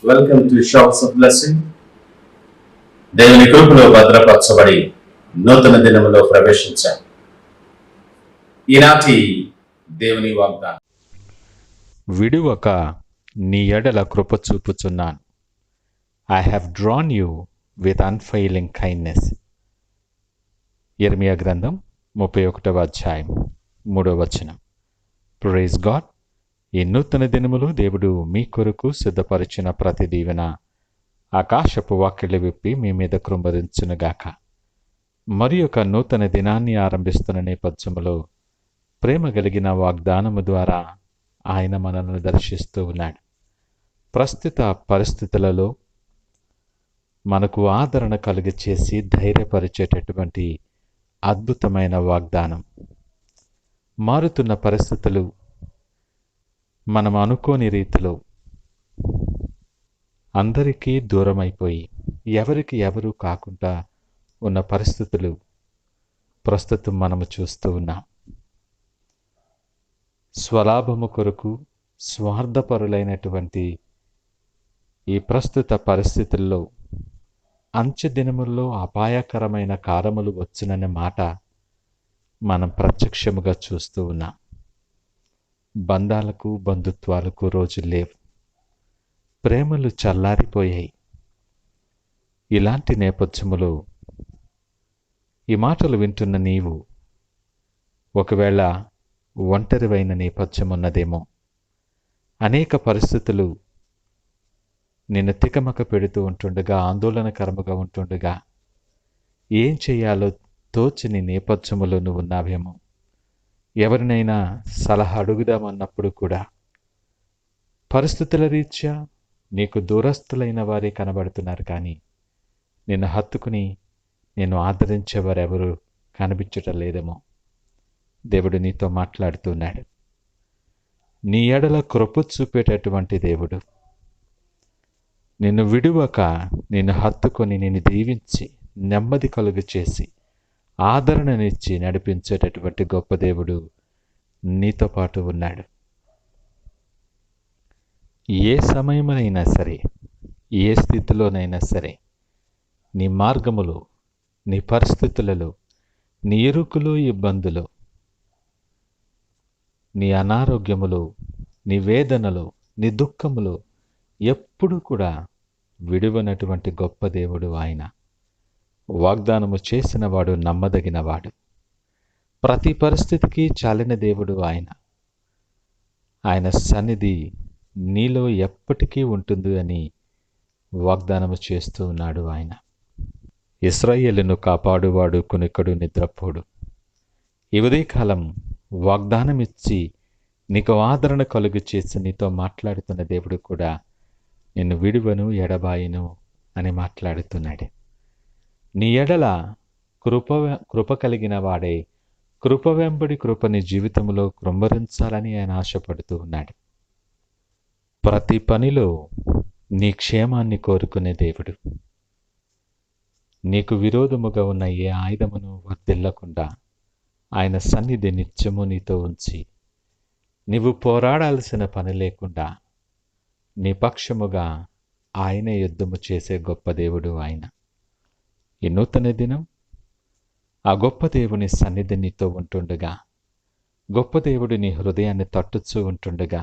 Welcome to shops of blessing. దేవుని కృపలో భద్రపరచబడి నూతన దినములో ప్రవేశించాం. ఈనాటి దేవుని వాగ్దానం, విడువక నీ ఎడల కృప చూపుచున్నాను. I have drawn you with unfailing kindness. యిర్మీయా గ్రంథం 31వ అధ్యాయం 3వ వచనం. Praise God. ఈ నూతన దినములో దేవుడు మీ కొరకు సిద్ధపరిచిన ప్రతి దీవెన ఆకాశపు వాకిళ్ళు విప్పి మీ మీద కృంభరించునుగాక. మరి ఒక నూతన దినాన్ని ఆరంభిస్తున్న నేపథ్యములో ప్రేమ కలిగిన వాగ్దానము ద్వారా ఆయన మనల్ని దర్శిస్తూ ఉన్నాడు. ప్రస్తుత పరిస్థితులలో మనకు ఆదరణ కలిగచేసి ధైర్యపరిచేటటువంటి అద్భుతమైన వాగ్దానం. మారుతున్న పరిస్థితులు మనం అనుకోని రీతిలో అందరికీ దూరమైపోయి ఎవరికి ఎవరు కాకుండా ఉన్న పరిస్థితులు ప్రస్తుతం మనము చూస్తూ ఉన్నాం. స్వలాభము కొరకు స్వార్థపరులైనటువంటి ఈ ప్రస్తుత పరిస్థితుల్లో అంచె దినముల్లో అపాయకరమైన కాలములు వచ్చుననే మాట మనం ప్రత్యక్షముగా చూస్తూ ఉన్నాం. బంధాలకు బంధుత్వాలకు రోజులు లేవు. ప్రేమలు చల్లారిపోయాయి. ఇలాంటి నేపథ్యములో ఈ మాటలు వింటున్న నీవు ఒకవేళ ఒంటరివైన నేపథ్యం ఉన్నదేమో. అనేక పరిస్థితులు నిన్ను తికమక పెడుతూ ఉంటుండగా, ఆందోళనకరముగా ఉంటుండగా ఏం చేయాలో తోచని నేపథ్యములో నువ్వు ఉన్నావేమో. ఎవరినైనా సలహా అడుగుదామన్నప్పుడు కూడా పరిస్థితుల రీత్యా నీకు దూరస్తులైన వారే కనబడుతున్నారు, కానీ నిన్ను హత్తుకుని నేను ఆదరించేవారెవరు కనిపించటం లేదేమో. దేవుడు నీతో మాట్లాడుతున్నాడు. నీ ఎడల కృప చూపేటటువంటి దేవుడు, నిన్ను విడువక నిన్ను హత్తుకొని నిన్ను దీవించి నెమ్మది కలుగు చేసి ఆదరణనిచ్చి నడిపించేటటువంటి గొప్ప దేవుడు నీతో పాటు ఉన్నాడు. ఏ సమయమైనా సరే, ఏ స్థితిలోనైనా సరే, నీ మార్గములో, నీ పరిస్థితులలో, నీ ఇరుకులు ఇబ్బందులు, నీ అనారోగ్యములో, నీ వేదనలో, నీ దుఃఖములో ఎప్పుడు కూడా విడువనటువంటి గొప్ప దేవుడు ఆయన. వాగ్దానము చేసినవాడు నమ్మదగినవాడు. ప్రతి పరిస్థితికి చాలిన దేవుడు ఆయన. ఆయన సన్నిధి నీలో ఎప్పటికీ ఉంటుంది అని వాగ్దానము చేస్తూ ఉన్నాడు ఆయన. ఇశ్రాయేలును కాపాడువాడు కునికడు నిద్రపోడు. ఈ ఉదయకాలం వాగ్దానమిచ్చి నీకు ఆదరణ కలుగు చేసి నీతో మాట్లాడుతున్న దేవుడు కూడా నిన్ను విడువను ఎడబాయను అని మాట్లాడుతున్నాడు. నీ ఎడల కృప కలిగిన వాడే కృప వెంబడి కృపని జీవితంలో కృంభరించాలని ఆయన ఆశపడుతూ ఉన్నాడు. ప్రతి పనిలో నీ క్షేమాన్ని కోరుకునే దేవుడు. నీకు విరోధముగా ఉన్న ఏ ఆయుధమును వర్ధిల్లకుండా ఆయన సన్నిధి నిత్యము నీతో ఉంచి నీవు పోరాడాల్సిన పని లేకుండా నీ పక్షముగా ఆయనే యుద్ధము చేసే గొప్ప దేవుడు ఆయన. ఈ నూతన దినం ఆ గొప్ప దేవుని సన్నిధి నీతో ఉంటుండగా, గొప్ప దేవుడు నీ హృదయాన్ని తట్టుచూ ఉంటుండగా,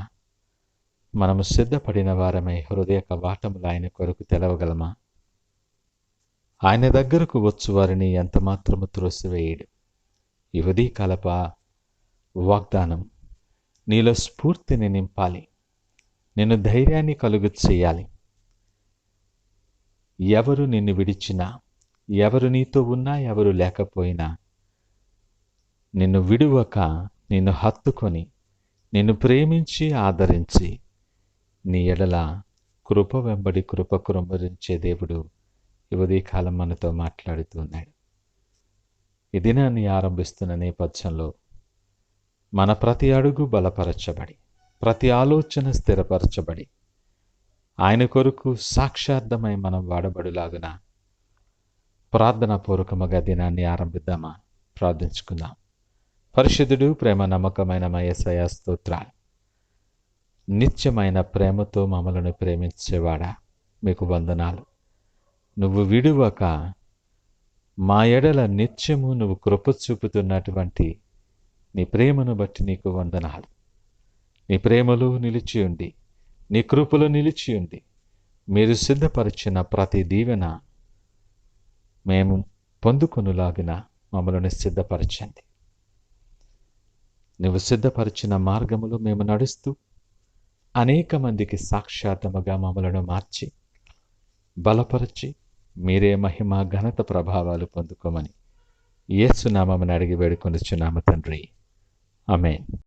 మనము సిద్ధపడిన వారమై హృదయ కవాటములు ఆయన కొరకు తెలవగలమా? ఆయన దగ్గరకు వచ్చు వారిని ఎంతమాత్రము త్రోసివేయడు. ఈ ఉదయకాలప వాగ్దానం నీలో స్ఫూర్తిని నింపాలి, నిన్ను ధైర్యాన్ని కలుగు చేయాలి. ఎవరు నిన్ను విడిచినా, ఎవరు నీతో ఉన్నా, ఎవరు లేకపోయినా నిన్ను విడువక నిన్ను హత్తుకొని నిన్ను ప్రేమించి ఆదరించి నీ ఎడల కృప వెంబడి కృప కురంభరించే దేవుడు ఈ ఉదయకాలం మనతో మాట్లాడుతున్నాడు. ఈ దినాన్ని ఆరంభిస్తున్న నేపథ్యంలో మన ప్రతి అడుగు బలపరచబడి, ప్రతి ఆలోచన స్థిరపరచబడి, ఆయన కొరకు సాక్షార్థమై మనం వాడబడులాగున ప్రార్థనాపూర్వకముగా దినాన్ని ఆరంభిద్దామా? ప్రార్థించుకుందాం. పరిశుద్ధుడు, ప్రేమ నమ్మకమైన మా యేసయ్య స్తోత్రాలు. నిత్యమైన ప్రేమతో మమ్మలను ప్రేమించేవాడా, మీకు వందనాలు. నువ్వు విడువక మా ఎడల నిత్యము నువ్వు కృప చూపుతున్నటువంటి నీ ప్రేమను బట్టి నీకు వందనాలు. నీ ప్రేమలో నిలిచి ఉండి, నీ కృపలో నిలిచి ఉండి, మీరు సిద్ధపరిచిన ప్రతి దీవెన మేము పొందుకొనులాగిన మమ్మల్ని సిద్ధపరచండి. నువ్వు సిద్ధపరిచిన మార్గములో మేము నడుస్తూ అనేక మందికి సాక్షాత్ముగా మమ్మలను మార్చి బలపరిచి మీరే మహిమ ఘనత ప్రభావాలు పొందుకోమని యేసు నామమున అడిగి వేడుకొనుచున్నాము తండ్రి. ఆమేన్.